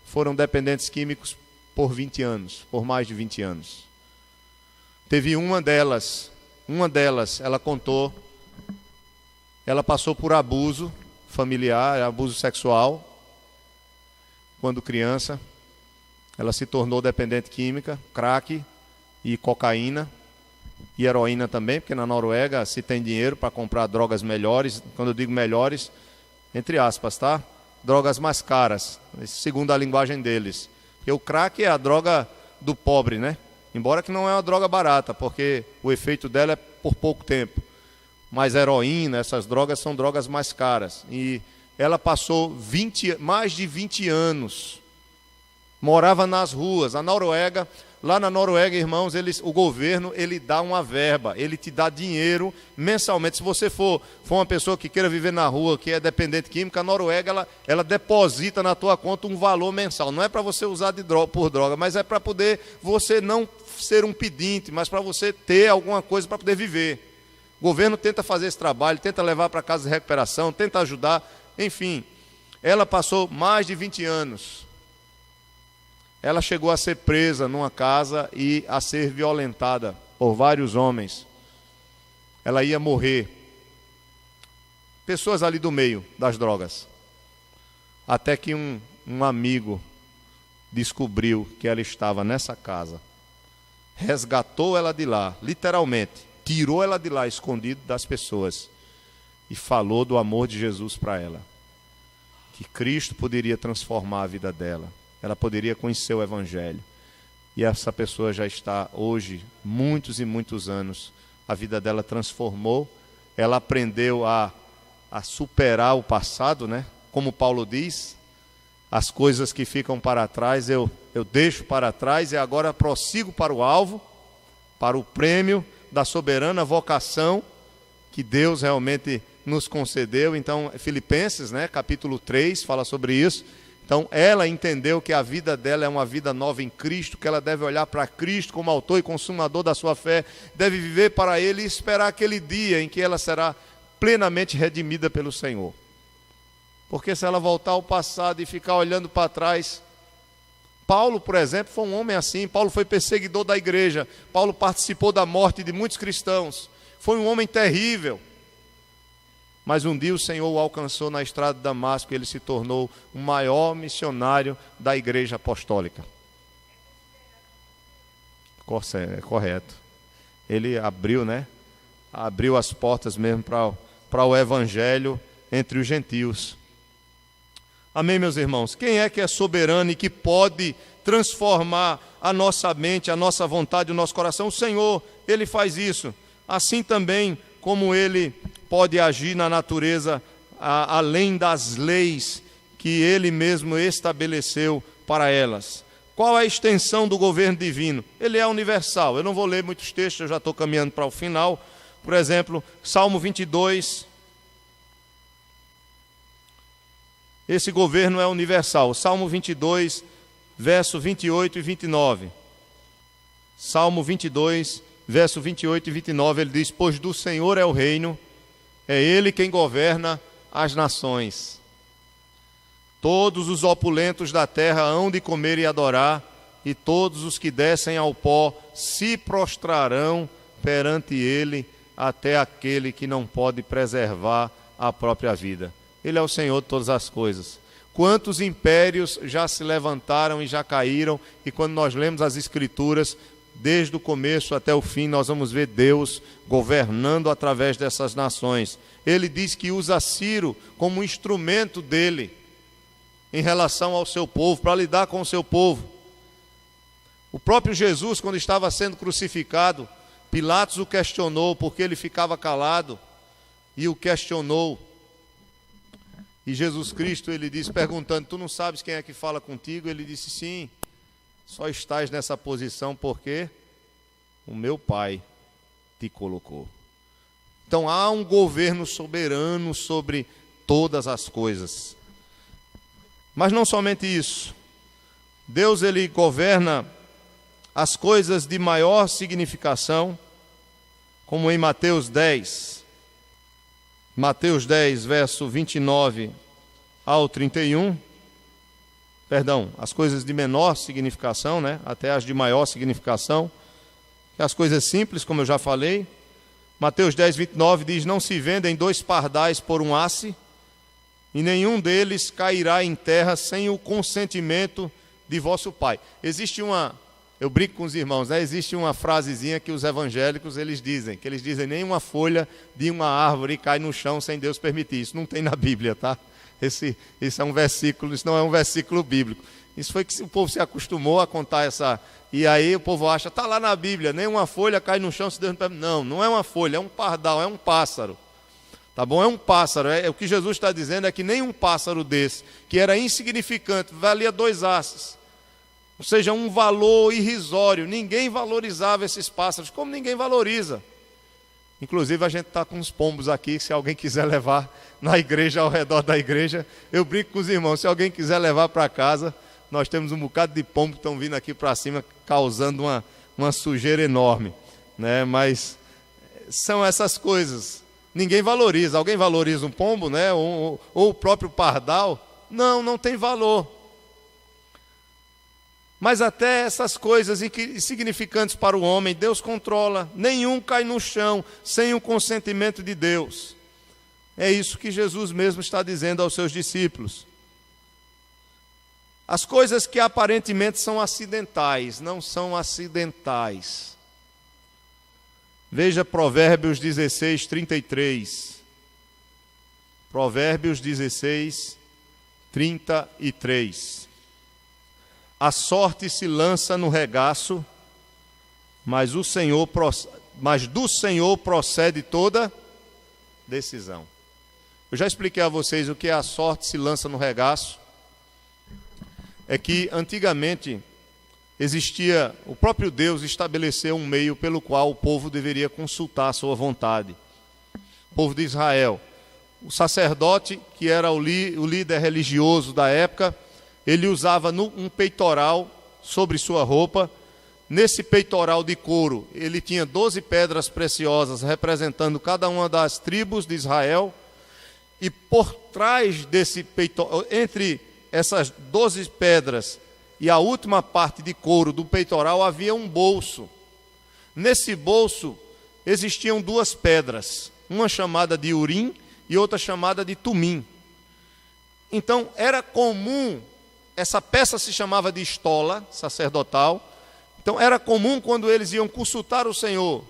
foram dependentes químicos por 20 anos, por mais de 20 anos. Teve uma delas, ela contou, ela passou por abuso familiar, abuso sexual, quando criança. Ela se tornou dependente química, crack e cocaína e heroína também, porque na Noruega se tem dinheiro para comprar drogas melhores. Quando eu digo melhores, entre aspas, tá? Drogas mais caras, segundo a linguagem deles. Porque o crack é a droga do pobre, né? Embora que não é uma droga barata, porque o efeito dela é por pouco tempo. Mas a heroína, essas drogas são drogas mais caras. E ela passou mais de 20 anos, morava nas ruas. Lá na Noruega, irmãos, o governo, ele dá uma verba, ele te dá dinheiro mensalmente. Se você for uma pessoa que queira viver na rua, que é dependente química, a Noruega, ela deposita na tua conta um valor mensal. Não é para você usar por droga, mas é para poder você não ser um pedinte, mas para você ter alguma coisa para poder viver. O governo tenta fazer esse trabalho, tenta levar para casa de recuperação, tenta ajudar, enfim. Ela passou mais de 20 anos. Ela chegou a ser presa numa casa e a ser violentada por vários homens. Ela ia morrer. Pessoas ali do meio das drogas. Até que um amigo descobriu que ela estava nessa casa. Resgatou ela de lá, literalmente. Tirou ela de lá, escondido das pessoas. E falou do amor de Jesus para ela. Que Cristo poderia transformar a vida dela. Ela poderia conhecer o Evangelho. E essa pessoa já está hoje, muitos e muitos anos, a vida dela transformou. Ela aprendeu a superar o passado, né? Como Paulo diz, as coisas que ficam para trás eu deixo para trás e agora prossigo para o alvo, para o prêmio da soberana vocação que Deus realmente nos concedeu. Então, Filipenses, né, capítulo 3, fala sobre isso. Então, ela entendeu que a vida dela é uma vida nova em Cristo, que ela deve olhar para Cristo como autor e consumador da sua fé, deve viver para Ele e esperar aquele dia em que ela será plenamente redimida pelo Senhor. Porque se ela voltar ao passado e ficar olhando para trás... Paulo, por exemplo, foi um homem assim. Paulo foi perseguidor da igreja. Paulo participou da morte de muitos cristãos. Foi um homem terrível. Mas um dia o Senhor o alcançou na estrada de Damasco e ele se tornou o maior missionário da igreja apostólica. É correto. Ele abriu, né? Abriu as portas mesmo para o evangelho entre os gentios. Amém, meus irmãos? Quem é que é soberano e que pode transformar a nossa mente, a nossa vontade, o nosso coração? O Senhor, Ele faz isso. Assim também como Ele pode agir na natureza, além das leis que Ele mesmo estabeleceu para elas. Qual é a extensão do governo divino? Ele é universal. Eu não vou ler muitos textos, eu já estou caminhando para o final. Por exemplo, Salmo 22... Esse governo é universal. Salmo 22, verso 28 e 29. Salmo 22, verso 28 e 29, ele diz: pois do Senhor é o reino, é Ele quem governa as nações. Todos os opulentos da terra hão de comer e adorar, e todos os que descem ao pó se prostrarão perante Ele, até aquele que não pode preservar a própria vida. Ele é o Senhor de todas as coisas. Quantos impérios já se levantaram e já caíram, e quando nós lemos as Escrituras, desde o começo até o fim, nós vamos ver Deus governando através dessas nações. Ele diz que usa Ciro como um instrumento dele, em relação ao seu povo, para lidar com o seu povo. O próprio Jesus, quando estava sendo crucificado, Pilatos o questionou, porque ele ficava calado, e o questionou. E Jesus Cristo, ele disse, perguntando: tu não sabes quem é que fala contigo? Ele disse: sim, só estás nessa posição porque o meu Pai te colocou. Então há um governo soberano sobre todas as coisas. Mas não somente isso. Deus, ele governa as coisas de maior significação, como em Mateus 10. Mateus 10, verso 29 ao 31, as coisas de menor significação, né, até as de maior significação, as coisas simples, como eu já falei. Mateus 10, 29 diz: não se vendem 2 pardais por um asse, e nenhum deles cairá em terra sem o consentimento de vosso Pai. Eu brinco com os irmãos, né? Existe uma frasezinha que os evangélicos eles dizem nenhuma folha de uma árvore cai no chão sem Deus permitir. Isso não tem na Bíblia, tá? Isso é um versículo, isso não é um versículo bíblico. Isso foi que o povo se acostumou a contar essa... E aí o povo acha, está lá na Bíblia, nenhuma folha cai no chão se Deus não permitir. Não, não é uma folha, é um pardal, é um pássaro. Tá bom? É um pássaro. O que Jesus está dizendo é que nenhum pássaro desse, que era insignificante, valia 2 asses. Ou seja, um valor irrisório. Ninguém valorizava esses pássaros, como ninguém valoriza. Inclusive, a gente está com uns pombos aqui, se alguém quiser levar na igreja, ao redor da igreja. Eu brinco com os irmãos, se alguém quiser levar para casa, nós temos um bocado de pombo que estão vindo aqui para cima, causando uma sujeira enorme, né? Mas são essas coisas. Ninguém valoriza. Alguém valoriza um pombo, né? Ou o próprio pardal? Não tem valor. Mas até essas coisas insignificantes para o homem, Deus controla. Nenhum cai no chão sem o consentimento de Deus. É isso que Jesus mesmo está dizendo aos seus discípulos. As coisas que aparentemente são acidentais, não são acidentais. Veja Provérbios 16, 33. Provérbios 16, 33. A sorte se lança no regaço, mas do Senhor procede toda decisão. Eu já expliquei a vocês o que é a sorte se lança no regaço. É que antigamente existia, o próprio Deus estabeleceu um meio pelo qual o povo deveria consultar a sua vontade. O povo de Israel. O sacerdote, que era o líder religioso da época, ele usava um peitoral sobre sua roupa. Nesse peitoral de couro, ele tinha 12 pedras preciosas, representando cada uma das tribos de Israel. E por trás desse peitoral, entre essas 12 pedras e a última parte de couro do peitoral, havia um bolso. Nesse bolso existiam 2 pedras, uma chamada de Urim e outra chamada de Tumim. Então era comum, essa peça se chamava de estola sacerdotal. Então era comum quando eles iam consultar o Senhor.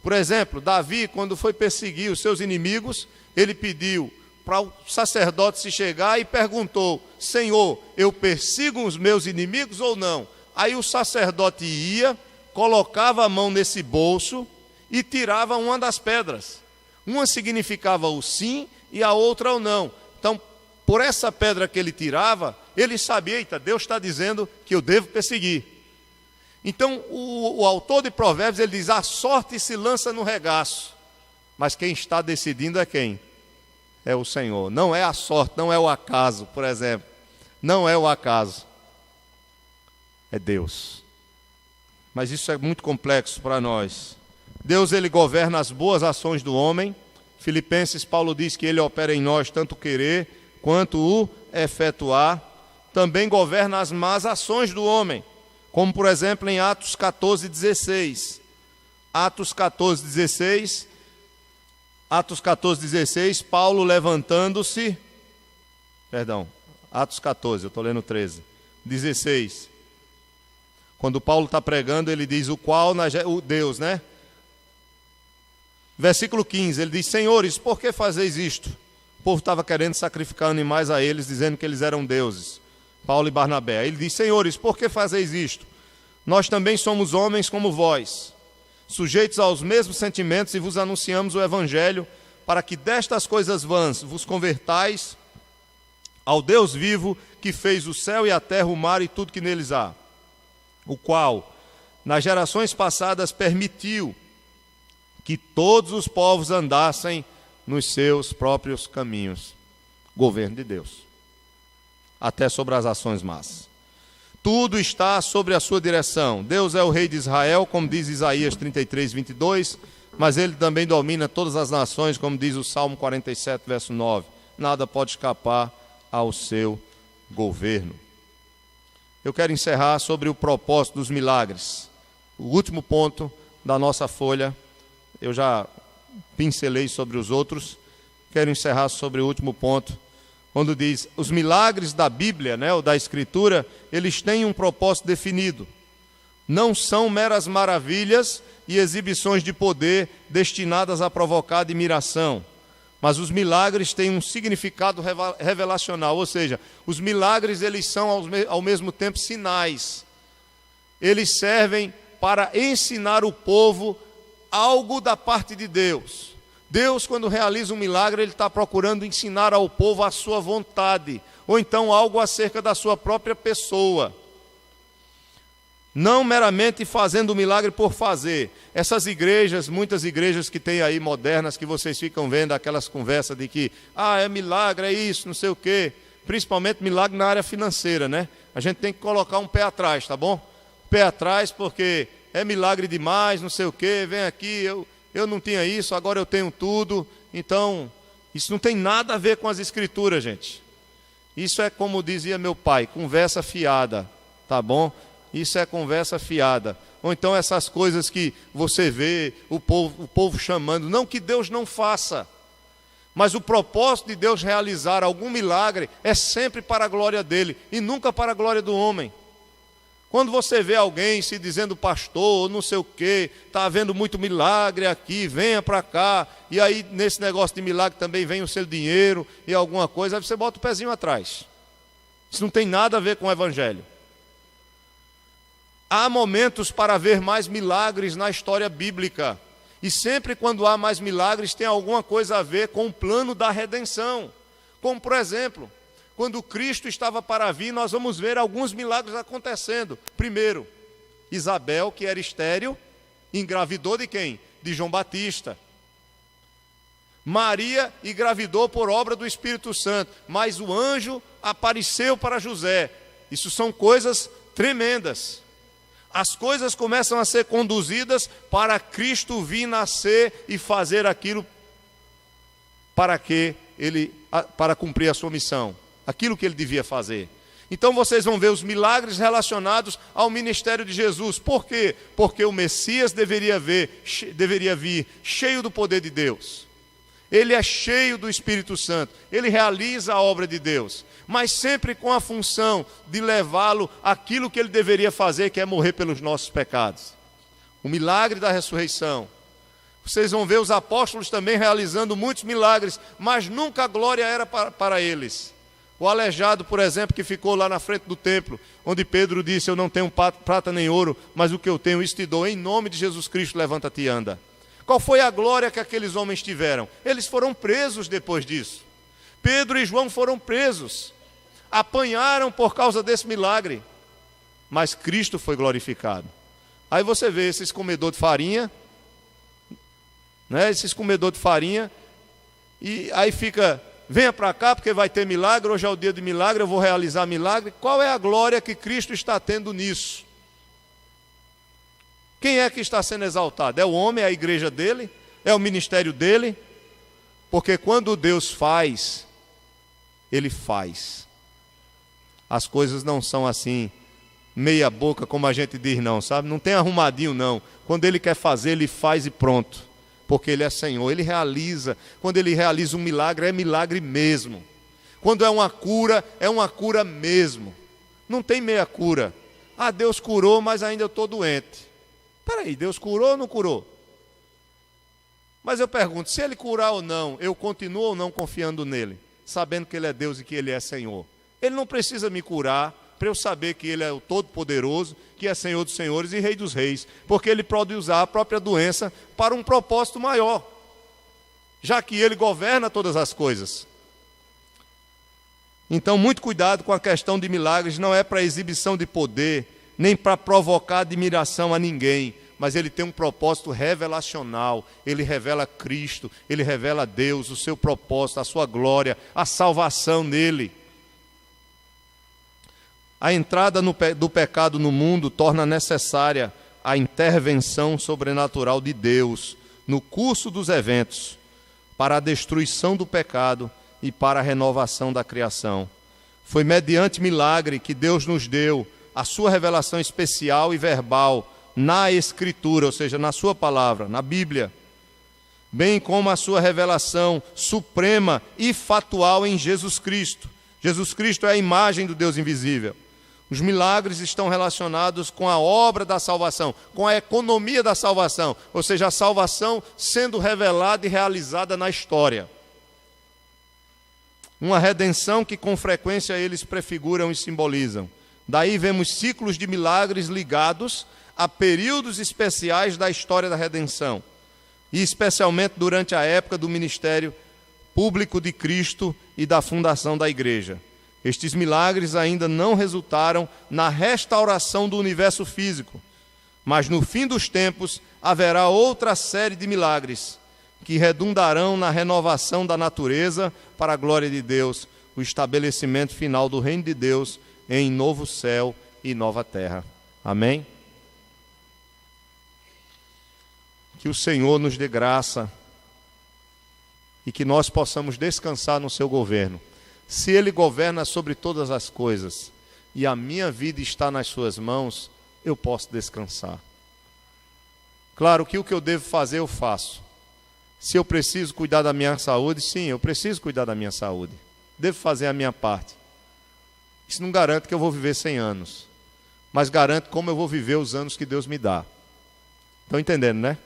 Por exemplo, Davi, quando foi perseguir os seus inimigos, ele pediu para o sacerdote se chegar e perguntou: Senhor, eu persigo os meus inimigos ou não? Aí o sacerdote ia, colocava a mão nesse bolso e tirava uma das pedras. Uma significava o sim e a outra o não. Então, por essa pedra que ele tirava, ele sabia: eita, Deus está dizendo que eu devo perseguir. Então, o autor de Provérbios, ele diz: a sorte se lança no regaço, mas quem está decidindo é quem? É o Senhor. Não é a sorte, não é o acaso, por exemplo. Não é o acaso. É Deus. Mas isso é muito complexo para nós. Deus, ele governa as boas ações do homem. Filipenses, Paulo diz que ele opera em nós tanto o querer quanto o efetuar. Também governa as más ações do homem, como por exemplo em Atos 14, 16. Atos 14, 16, Paulo levantando-se, Atos 14, eu estou lendo 13, 16. Quando Paulo está pregando, ele diz: o Deus, né? Versículo 15, ele diz: senhores, por que fazeis isto? O povo estava querendo sacrificar animais a eles, dizendo que eles eram deuses. Paulo e Barnabé. Aí ele diz: senhores, por que fazeis isto? Nós também somos homens como vós, sujeitos aos mesmos sentimentos, e vos anunciamos o Evangelho, para que destas coisas vãs vos convertais ao Deus vivo, que fez o céu e a terra, o mar e tudo que neles há, o qual, nas gerações passadas, permitiu que todos os povos andassem nos seus próprios caminhos. Governo de Deus, até sobre as ações más. Tudo está sobre a sua direção. Deus é o rei de Israel, como diz Isaías 33, 22, mas ele também domina todas as nações, como diz o Salmo 47, verso 9. Nada pode escapar ao seu governo. eu quero encerrar sobre o propósito dos milagres. O último ponto da nossa folha, eu já pincelei sobre os outros, quero encerrar sobre o último ponto, quando diz, os milagres da Bíblia, ou da Escritura, eles têm um propósito definido. Não são meras maravilhas e exibições de poder destinadas a provocar admiração, mas os milagres têm um significado revelacional, ou seja, os milagres eles são ao mesmo tempo sinais. Eles servem para ensinar o povo algo da parte de Deus. Deus, quando realiza um milagre, ele está procurando ensinar ao povo a sua vontade, ou então algo acerca da sua própria pessoa. Não meramente fazendo o milagre por fazer. Essas igrejas, muitas igrejas que tem aí modernas, que vocês ficam vendo aquelas conversas de que, é milagre, é isso, não sei o quê. Principalmente milagre na área financeira, A gente tem que colocar um pé atrás, tá bom? Pé atrás, porque é milagre demais, não sei o quê, vem aqui, eu não tinha isso, agora eu tenho tudo. Então, isso não tem nada a ver com as Escrituras, gente. Isso é como dizia meu pai, conversa fiada, tá bom? Isso é conversa fiada. Ou então essas coisas que você vê o povo chamando, não que Deus não faça, mas o propósito de Deus realizar algum milagre é sempre para a glória dele e nunca para a glória do homem. Quando você vê alguém se dizendo pastor, não sei o quê, está havendo muito milagre aqui, venha para cá, e aí nesse negócio de milagre também vem o seu dinheiro e alguma coisa, aí você bota o pezinho atrás. Isso não tem nada a ver com o evangelho. Há momentos para ver mais milagres na história bíblica. E sempre quando há mais milagres, tem alguma coisa a ver com o plano da redenção. Como, por exemplo, quando Cristo estava para vir, nós vamos ver alguns milagres acontecendo. Primeiro, Isabel, que era estéril, engravidou de quem? De João Batista. Maria engravidou por obra do Espírito Santo, mas o anjo apareceu para José. Isso são coisas tremendas. As coisas começam a ser conduzidas para Cristo vir nascer e fazer aquilo para cumprir a sua missão, aquilo que ele devia fazer. Então vocês vão ver os milagres relacionados ao ministério de Jesus. Por quê? Porque o Messias deveria vir cheio do poder de Deus. Ele é cheio do Espírito Santo, ele realiza a obra de Deus, mas sempre com a função de levá-lo àquilo que ele deveria fazer, que é morrer pelos nossos pecados. O milagre da ressurreição. Vocês vão ver os apóstolos também realizando muitos milagres, mas nunca a glória era para eles. O aleijado, por exemplo, que ficou lá na frente do templo, onde Pedro disse, eu não tenho prata nem ouro, mas o que eu tenho, isso te dou. Em nome de Jesus Cristo, levanta-te e anda. Qual foi a glória que aqueles homens tiveram? Eles foram presos depois disso. Pedro e João foram presos. Apanharam por causa desse milagre. Mas Cristo foi glorificado. Aí você vê esses comedores de farinha, esses comedores de farinha, e aí fica, venha para cá porque vai ter milagre, hoje é o dia de milagre, eu vou realizar milagre. Qual é a glória que Cristo está tendo nisso? Quem é que está sendo exaltado? É o homem, é a igreja dele? É o ministério dele? Porque quando Deus faz, ele faz. As coisas não são assim, meia boca, como a gente diz não, sabe? Não tem arrumadinho não. Quando ele quer fazer, ele faz e pronto. Porque ele é Senhor, ele realiza. Quando ele realiza um milagre, é milagre mesmo. Quando é uma cura mesmo. Não tem meia cura. Deus curou, mas ainda eu estou doente. Peraí, Deus curou ou não curou? Mas eu pergunto, se ele curar ou não, eu continuo ou não confiando nele, sabendo que ele é Deus e que ele é Senhor? Ele não precisa me curar para eu saber que ele é o Todo-Poderoso, que é Senhor dos Senhores e Rei dos Reis, porque ele pode usar a própria doença para um propósito maior, já que ele governa todas as coisas. Então, muito cuidado com a questão de milagres, não é para exibição de poder, nem para provocar admiração a ninguém, mas ele tem um propósito revelacional. Ele revela Cristo, ele revela Deus, o seu propósito, a sua glória, a salvação nele. A entrada do pecado no mundo torna necessária a intervenção sobrenatural de Deus no curso dos eventos, para a destruição do pecado e para a renovação da criação. Foi mediante milagre que Deus nos deu a sua revelação especial e verbal na Escritura, ou seja, na sua palavra, na Bíblia, bem como a sua revelação suprema e fatual em Jesus Cristo. Jesus Cristo é a imagem do Deus invisível. Os milagres estão relacionados com a obra da salvação, com a economia da salvação, ou seja, a salvação sendo revelada e realizada na história. Uma redenção que com frequência eles prefiguram e simbolizam. Daí vemos ciclos de milagres ligados a períodos especiais da história da redenção, e especialmente durante a época do ministério público de Cristo e da fundação da igreja. Estes milagres ainda não resultaram na restauração do universo físico, mas no fim dos tempos haverá outra série de milagres que redundarão na renovação da natureza para a glória de Deus, o estabelecimento final do reino de Deus em novo céu e nova terra. Amém? Que o Senhor nos dê graça e que nós possamos descansar no seu governo. Se Ele governa sobre todas as coisas e a minha vida está nas suas mãos, eu posso descansar. Claro que o que eu devo fazer, eu faço. Se eu preciso cuidar da minha saúde, sim, eu preciso cuidar da minha saúde. Devo fazer a minha parte. Isso não garante que eu vou viver 100 anos, mas garante como eu vou viver os anos que Deus me dá. Estão entendendo, né?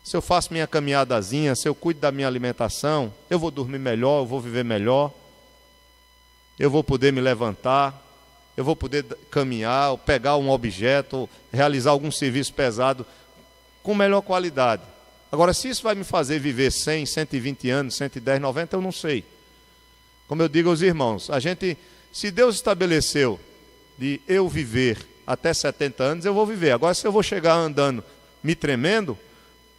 Se eu faço minha caminhadazinha, se eu cuido da minha alimentação, eu vou dormir melhor, eu vou viver melhor, eu vou poder me levantar, eu vou poder caminhar, ou pegar um objeto, ou realizar algum serviço pesado com melhor qualidade. Agora, se isso vai me fazer viver 100, 120 anos, 110, 90, eu não sei. Como eu digo aos irmãos, se Deus estabeleceu de eu viver até 70 anos, eu vou viver. Agora, se eu vou chegar andando me tremendo,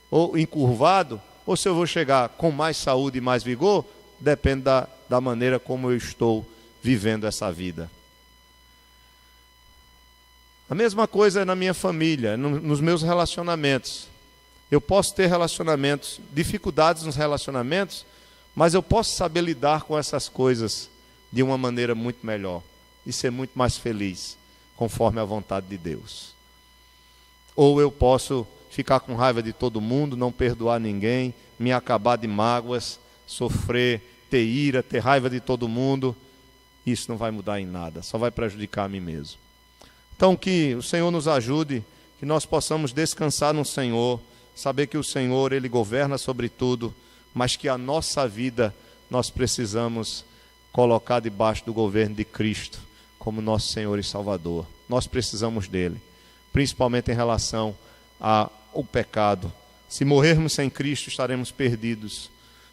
ou encurvado, ou se eu vou chegar com mais saúde e mais vigor, depende da maneira como eu estou vivendo essa vida. A mesma coisa é na minha família, nos meus relacionamentos. Eu posso ter relacionamentos, dificuldades nos relacionamentos, mas eu posso saber lidar com essas coisas de uma maneira muito melhor e ser muito mais feliz, conforme a vontade de Deus. Ou eu posso ficar com raiva de todo mundo, não perdoar ninguém, me acabar de mágoas, sofrer, ter ira, ter raiva de todo mundo. Isso não vai mudar em nada, só vai prejudicar a mim mesmo. Então que o Senhor nos ajude, que nós possamos descansar no Senhor, saber que o Senhor, Ele governa sobre tudo, mas que a nossa vida nós precisamos colocar debaixo do governo de Cristo, como nosso Senhor e Salvador. Nós precisamos dEle, principalmente em relação ao pecado. Se morrermos sem Cristo, estaremos perdidos.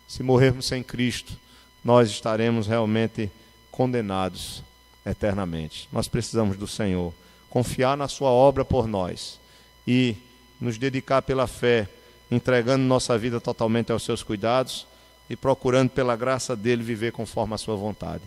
Se morrermos sem Cristo, nós estaremos realmente condenados eternamente. Nós precisamos do Senhor, confiar na sua obra por nós e nos dedicar pela fé, entregando nossa vida totalmente aos seus cuidados e procurando pela graça dele viver conforme a sua vontade.